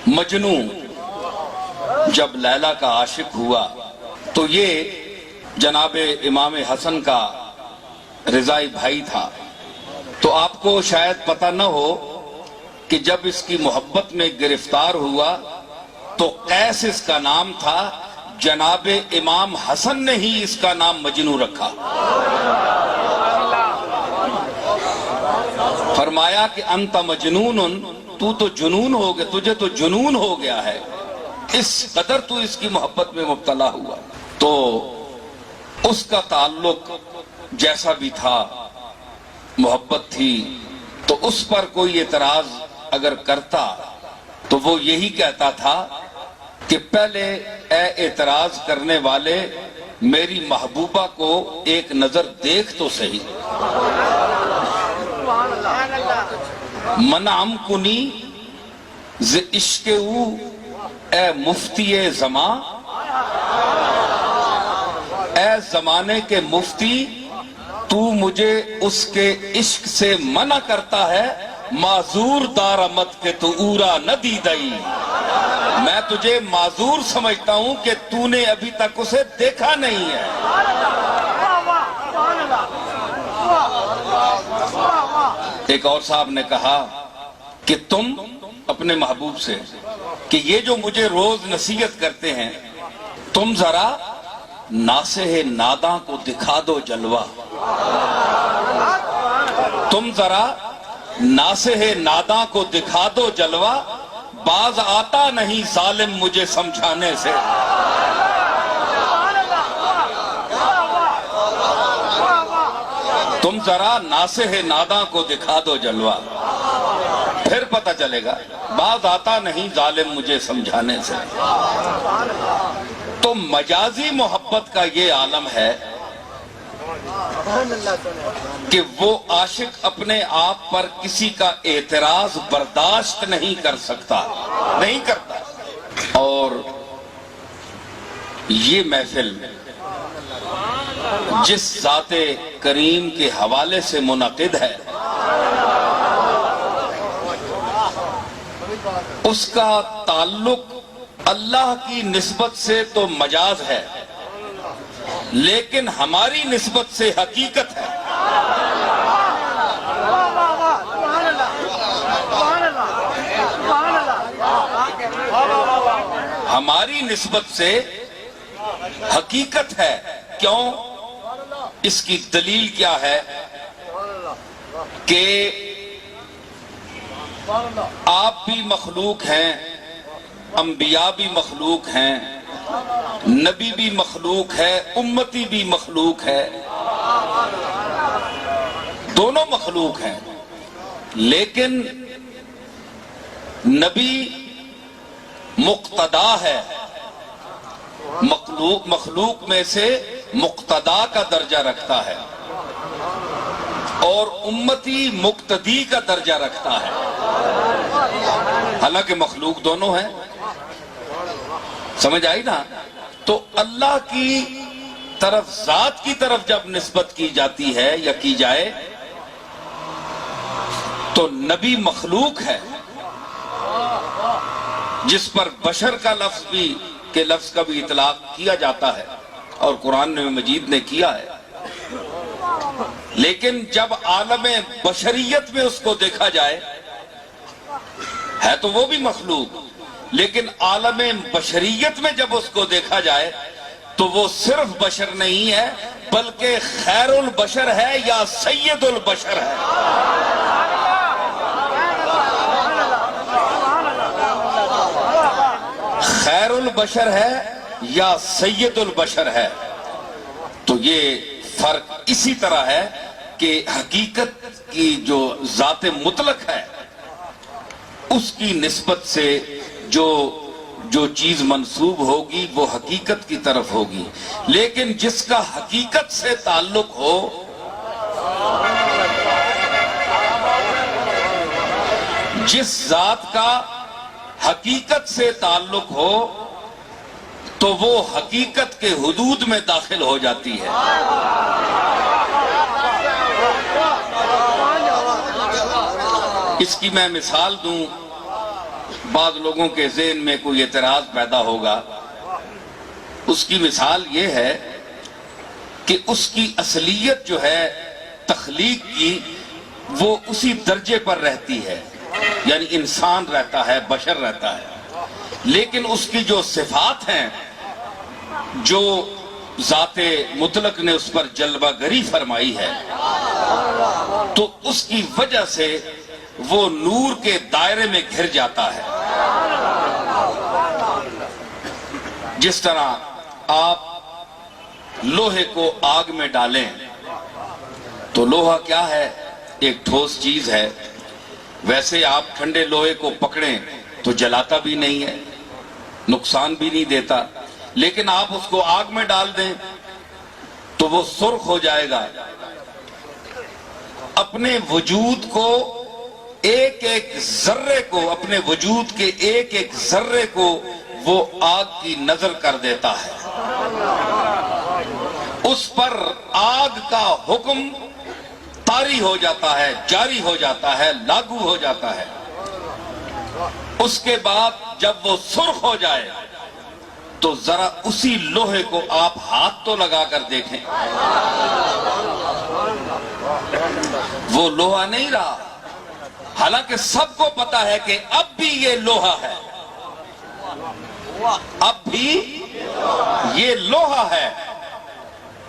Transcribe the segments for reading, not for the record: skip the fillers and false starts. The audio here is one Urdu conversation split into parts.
مجنو جب لیلا کا عاشق ہوا تو یہ جناب امام حسن کا رضائی بھائی تھا، تو آپ کو شاید پتہ نہ ہو کہ جب اس کی محبت میں گرفتار ہوا تو قیس اس کا نام تھا، جناب امام حسن نے ہی اس کا نام مجنو رکھا۔ فرمایا کہ انت مجنون، تو جنون ہو گیا، تجھے تو جنون ہو گیا ہے، اس قدر تو اس کی محبت میں مبتلا ہوا۔ تو اس کا تعلق جیسا بھی تھا، محبت تھی، تو اس پر کوئی اعتراض اگر کرتا تو وہ یہی کہتا تھا کہ پہلے اے اعتراض کرنے والے میری محبوبہ کو ایک نظر دیکھ تو صحیح۔ منعم کنی ز عشق او اے مفتی زمان، اے زمانے کے مفتی تو مجھے اس کے عشق سے منع کرتا ہے، معذور دارمت کے تو اورا نہ دیدئی، میں تجھے معذور سمجھتا ہوں کہ تو نے ابھی تک اسے دیکھا نہیں ہے۔ ایک اور صاحب نے کہا کہ تم اپنے محبوب سے کہ یہ جو مجھے روز نصیحت کرتے ہیں، تم ذرا ناصح ناداں کو دکھا دو جلوہ، تم ذرا ناصح ناداں کو دکھا دو جلوہ، باز آتا نہیں ظالم مجھے سمجھانے سے۔ تم ذرا ناصح ناداں کو دکھا دو جلوہ، پھر پتہ چلے گا، باز آتا نہیں ظالم مجھے سمجھانے سے۔ تو مجازی محبت کا یہ عالم ہے کہ وہ عاشق اپنے آپ پر کسی کا اعتراض برداشت نہیں کر سکتا، نہیں کرتا۔ اور یہ محفل جس ذات کریم کے حوالے سے منعقد ہے، اس کا تعلق اللہ کی نسبت سے تو مجاز ہے، لیکن ہماری نسبت سے حقیقت ہے۔ ہماری نسبت سے حقیقت ہے۔ کیوں؟ اس کی دلیل کیا ہے کہ آپ بھی مخلوق ہیں، انبیاء بھی مخلوق ہیں، نبی بھی مخلوق ہے، امتی بھی مخلوق ہے، دونوں مخلوق ہیں، لیکن نبی مقتدا ہے، مخلوق میں سے مقتدا کا درجہ رکھتا ہے، اور امتی مقتدی کا درجہ رکھتا ہے، حالانکہ مخلوق دونوں ہیں۔ سمجھ آئی نا؟ تو اللہ کی طرف، ذات کی طرف جب نسبت کی جاتی ہے یا کی جائے تو نبی مخلوق ہے، جس پر بشر کا لفظ کا بھی اطلاق کیا جاتا ہے، اور قرآن مجید نے کیا ہے۔ لیکن جب عالم بشریت میں اس کو دیکھا جائے، ہے تو وہ بھی مخلوق، لیکن عالم بشریت میں جب اس کو دیکھا جائے تو وہ صرف بشر نہیں ہے، بلکہ خیر البشر ہے یا سید البشر ہے۔ خیر البشر ہے یا سید البشر ہے۔ تو یہ فرق اسی طرح ہے کہ حقیقت کی جو ذات مطلق ہے، اس کی نسبت سے جو چیز منسوب ہوگی وہ حقیقت کی طرف ہوگی، لیکن جس کا حقیقت سے تعلق ہو، جس ذات کا حقیقت سے تعلق ہو تو وہ حقیقت کے حدود میں داخل ہو جاتی ہے۔ اس کی میں مثال دوں بعض لوگوں کے ذہن میں کوئی اعتراض پیدا ہوگا. اس کی مثال یہ ہے کہ اس کی اصلیت جو ہے تخلیق کی وہ اسی درجے پر رہتی ہے، یعنی انسان رہتا ہے، بشر رہتا ہے، لیکن اس کی جو صفات ہیں جو ذات مطلق نے اس پر جلوہ گری فرمائی ہے تو اس کی وجہ سے وہ نور کے دائرے میں گھر جاتا ہے. جس طرح آپ لوہے کو آگ میں ڈالیں تو لوہا کیا ہے؟ ایک ٹھوس چیز ہے. ویسے آپ ٹھنڈے لوہے کو پکڑیں تو جلاتا بھی نہیں ہے، نقصان بھی نہیں دیتا، لیکن آپ اس کو آگ میں ڈال دیں تو وہ سرخ ہو جائے گا. اپنے وجود کو ایک ایک ذرے کو، اپنے وجود کے ایک ایک ذرے کو وہ آگ کی نظر کر دیتا ہے. اس پر آگ کا حکم طاری ہو جاتا ہے، جاری ہو جاتا ہے، لاگو ہو جاتا ہے. اس کے بعد جب وہ سرخ ہو جائے تو ذرا اسی لوہے کو آپ ہاتھ تو لگا کر دیکھیں، وہ لوہا نہیں رہا. حالانکہ سب کو پتا ہے کہ اب بھی یہ لوہا ہے، اب بھی یہ لوہا ہے،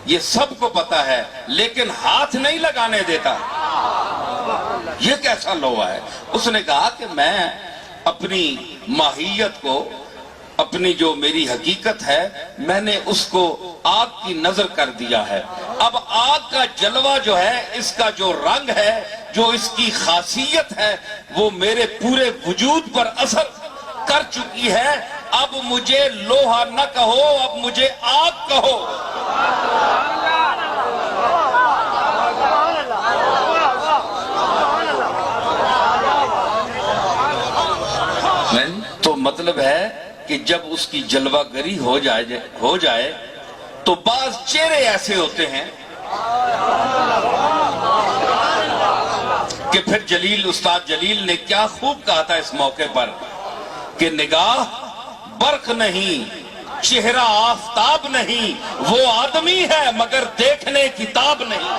یہ سب کو پتا ہے، لیکن ہاتھ نہیں لگانے دیتا. یہ کیسا لوہا ہے؟ اس نے کہا کہ میں اپنی ماہیت کو، اپنی جو میری حقیقت ہے، میں نے اس کو آگ کی نظر کر دیا ہے. اب آگ کا جلوہ جو ہے، اس کا جو رنگ ہے، جو اس کی خاصیت ہے، وہ میرے پورے وجود پر اثر کر چکی ہے. اب مجھے لوہا نہ کہو، اب مجھے آگ کہو. تو مطلب ہے کہ جب اس کی جلوہ گری ہو جائے تو بعض چہرے ایسے ہوتے ہیں کہ پھر استاد جلیل نے کیا خوب کہا تھا اس موقع پر کہ نگاہ برق نہیں، چہرہ آفتاب نہیں، وہ آدمی ہے مگر دیکھنے کتاب نہیں.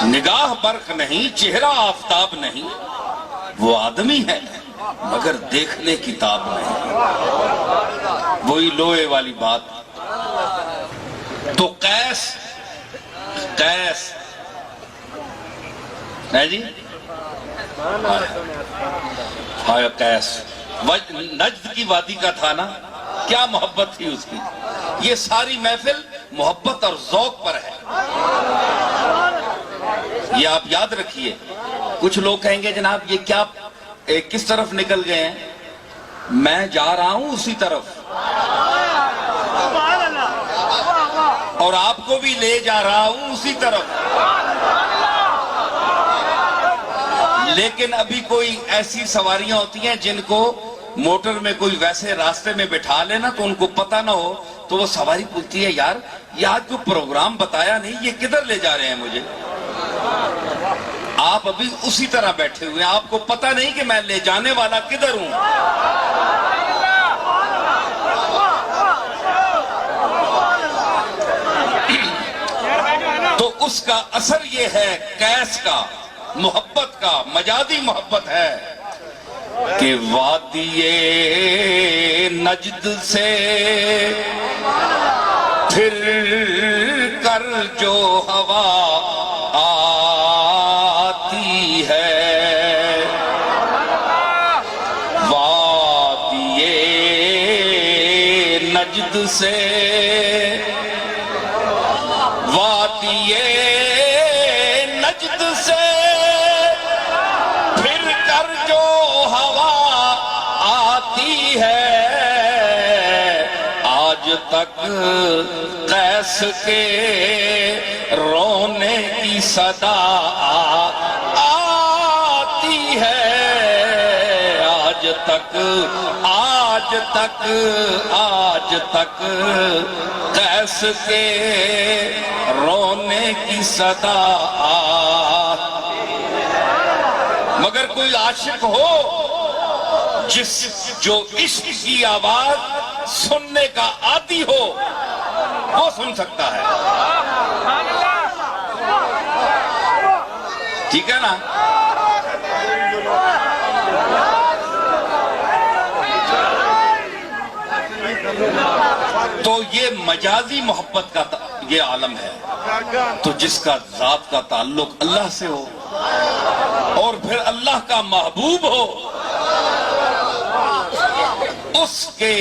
نگاہ برق نہیں، چہرہ آفتاب نہیں، وہ آدمی ہے مگر دیکھنے کتاب نہیں. وہی لوہے والی بات. تو قیس ہے جی، ہائے قیس نجد کی وادی کا تھا نا، کیا محبت تھی اس کی. یہ ساری محفل محبت اور ذوق پر ہے. یہ آپ یاد رکھیے. کچھ لوگ کہیں گے جناب یہ کیا کس طرف نکل گئے ہیں؟ میں جا رہا ہوں اسی طرف اور آپ کو بھی لے جا رہا ہوں اسی طرف. لیکن ابھی کوئی ایسی سواریاں ہوتی ہیں جن کو موٹر میں کوئی ویسے راستے میں بٹھا لینا تو ان کو پتہ نہ ہو تو وہ سواری پوچھتی ہے یار یہ آج کوئی پروگرام بتایا نہیں، یہ کدھر لے جا رہے ہیں مجھے؟ آپ ابھی اسی طرح بیٹھے ہوئے ہیں، آپ کو پتہ نہیں کہ میں لے جانے والا کدھر ہوں. تو اس کا اثر یہ ہے قیس کا، محبت کا، مجازی محبت ہے کہ وادی نجد سے پھر کر جو ہوا آتی ہے، وادی نجد سے، وادی نجد سے پھر کر جو ہوا آتی ہے. آج تک قیس کے رونے کی صدا آتی ہے. آج تک قیس کے رونے کی صدا مگر کوئی عاشق ہو جو عشق کی آواز سننے کا عادی ہو وہ سن سکتا ہے. ٹھیک ہے نا؟ تو یہ مجازی محبت کا یہ عالم ہے. تو جس کا ذات کا تعلق اللہ سے ہو اور پھر اللہ کا محبوب ہو، اس کے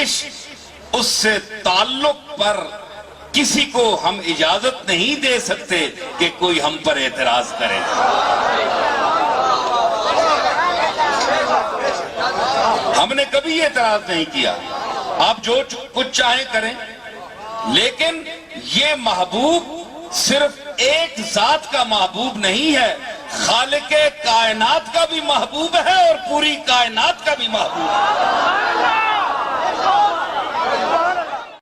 عشق، اس سے تعلق پر کسی کو ہم اجازت نہیں دے سکتے کہ کوئی ہم پر اعتراض کرے. ہم نے کبھی اعتراض نہیں کیا، آپ جو کچھ چاہیں کریں، لیکن یہ محبوب صرف ایک ذات کا محبوب نہیں ہے، خالق کائنات کا بھی محبوب ہے اور پوری کائنات کا بھی محبوب ہے.